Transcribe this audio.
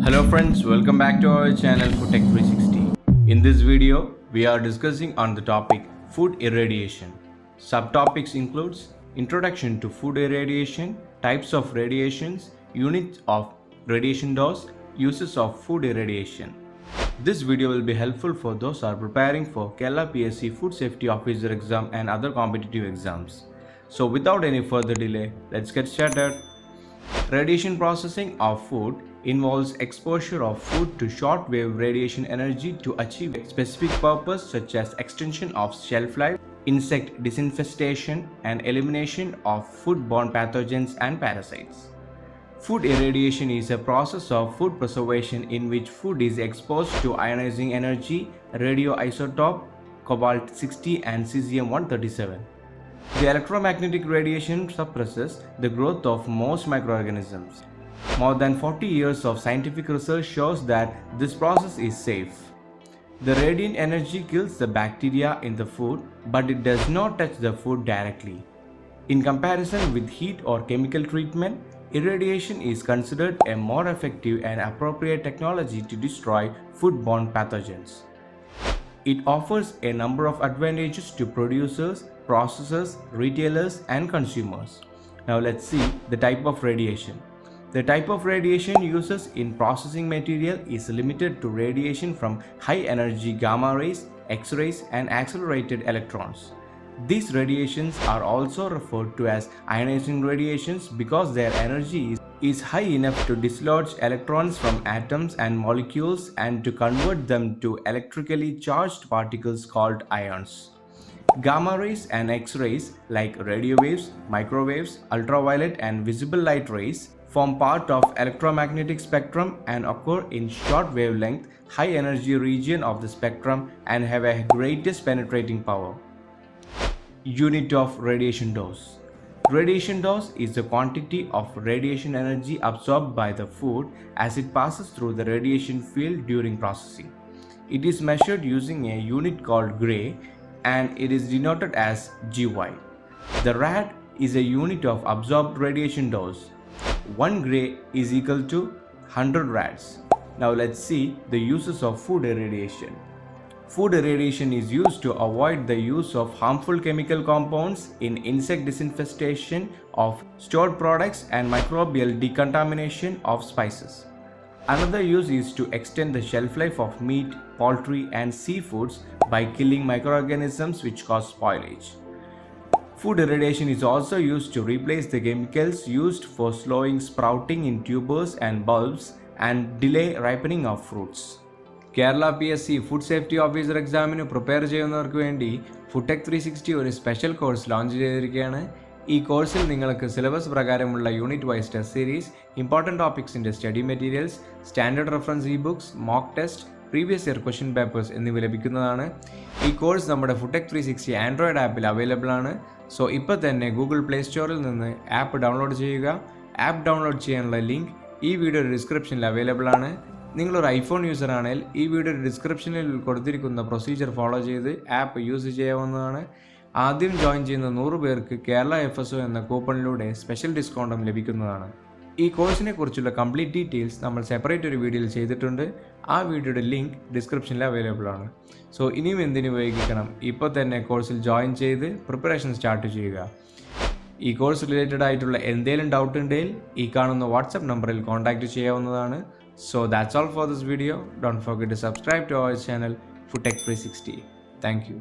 Hello friends, welcome back to our channel Foodtech 360. In this video, we are discussing on the topic food irradiation. Subtopics includes introduction to food irradiation, types of radiations, units of radiation dose, uses of food irradiation. This video will be helpful for those who are preparing for Kerala PSC Food Safety Officer exam and other competitive exams. So without any further delay, let's get started. Radiation processing of food involves exposure of food to short-wave radiation energy to achieve a specific purpose such as extension of shelf life, insect disinfestation, and elimination of foodborne pathogens and parasites. Food irradiation is a process of food preservation in which food is exposed to ionizing energy, radioisotope, cobalt-60 and cesium-137. The electromagnetic radiation suppresses the growth of most microorganisms. More than 40 years of scientific research shows that this process is safe. The radiant energy kills the bacteria in the food, but it does not touch the food directly. In comparison with heat or chemical treatment, irradiation is considered a more effective and appropriate technology to destroy foodborne pathogens. It offers a number of advantages to producers, processors, retailers, and consumers. Now let's see the type of radiation. The type of radiation used in processing material is limited to radiation from high-energy gamma rays, X-rays, and accelerated electrons. These radiations are also referred to as ionizing radiations because their energy is high enough to dislodge electrons from atoms and molecules and to convert them to electrically charged particles called ions. Gamma rays and X-rays like radio waves, microwaves, ultraviolet and visible light rays form part of electromagnetic spectrum and occur in short wavelength, high energy region of the spectrum and have a greatest penetrating power. Unit of radiation dose. Radiation dose is the quantity of radiation energy absorbed by the food as it passes through the radiation field during processing. It is measured using a unit called Gray and it is denoted as GY. The rad is a unit of absorbed radiation dose. 1 Gray is equal to 100 rads. Now let's see the uses of food irradiation. Food irradiation is used to avoid the use of harmful chemical compounds in insect disinfestation of stored products and microbial decontamination of spices. Another use is to extend the shelf life of meat, poultry, and seafoods by killing microorganisms which cause spoilage. Food irradiation is also used to replace the chemicals used for slowing sprouting in tubers and bulbs and delay ripening of fruits. Kerala PSC Food Safety Officer examine prepare ചെയ്യുന്നവർക്ക് വേണ്ടി ഫുഡ്ടെക് 360 ഒരു special course launch ചെയ്തിരിക്കുകയാണ്. ഈ കോഴ്സിൽ നിങ്ങൾക്ക് syllabus പ്രകാരമുള്ള unit wise test series, important ടോപ്പിക്സിൻ്റെ study materials, standard reference e books, mock test, previous year question papers എന്നിവ ലഭിക്കുന്നതാണ്. ഈ കോഴ്സ് നമ്മുടെ ഫുഡ്ടെക് 360 ആൻഡ്രോയിഡ് ആപ്പിൽ അവൈലബിൾ ആണ്. സോ ഇപ്പോൾ തന്നെ ഗൂഗിൾ പ്ലേ സ്റ്റോറിൽ നിന്ന് ആപ്പ് ഡൗൺലോഡ് ചെയ്യുക. ആപ്പ് ഡൗൺലോഡ് ചെയ്യാനുള്ള ലിങ്ക് ഈ വീഡിയോയുടെ ഡിസ്ക്രിപ്ഷനിൽ അവൈലബിൾ ആണ്. നിങ്ങളൊരു ഐഫോൺ യൂസർ ആണെങ്കിൽ ഈ വീഡിയോയുടെ ഡിസ്ക്രിപ്ഷനിൽ കൊടുത്തിരിക്കുന്ന പ്രൊസീജിയർ ഫോളോ ചെയ്ത് ആപ്പ് യൂസ് ചെയ്യാവുന്നതാണ്. ആദ്യം ജോയിൻ ചെയ്യുന്ന 100 പേർക്ക് കേരള FSO എന്ന കൂപ്പണിലൂടെ സ്പെഷ്യൽ ഡിസ്കൗണ്ടും ലഭിക്കുന്നതാണ്. ഈ കോഴ്സിനെ കുറിച്ചുള്ള കംപ്ലീറ്റ് ഡീറ്റെയിൽസ് നമ്മൾ സെപ്പറേറ്റ് ഒരു വീഡിയോയിൽ ചെയ്തിട്ടുണ്ട്. ആ വീഡിയോയുടെ ലിങ്ക് ഡിസ്ക്രിപ്ഷനിൽ അവൈലബിൾ ആണ്. സോ ഇനിയും എന്തിനു വൈകിക്കണം, ഇപ്പോൾ തന്നെ കോഴ്സിൽ ജോയിൻ ചെയ്ത് പ്രിപ്പറേഷൻ സ്റ്റാർട്ട് ചെയ്യുക. ഈ കോഴ്സ് റിലേറ്റഡ് ആയിട്ടുള്ള എന്തെങ്കിലും ഡൗട്ട് ഉണ്ടെങ്കിൽ ഈ കാണുന്ന വാട്സപ്പ് നമ്പറിൽ കോൺടാക്റ്റ് ചെയ്യാവുന്നതാണ്. So that's all for this video. Don't forget to subscribe to our channel Foodtech 360. Thank you.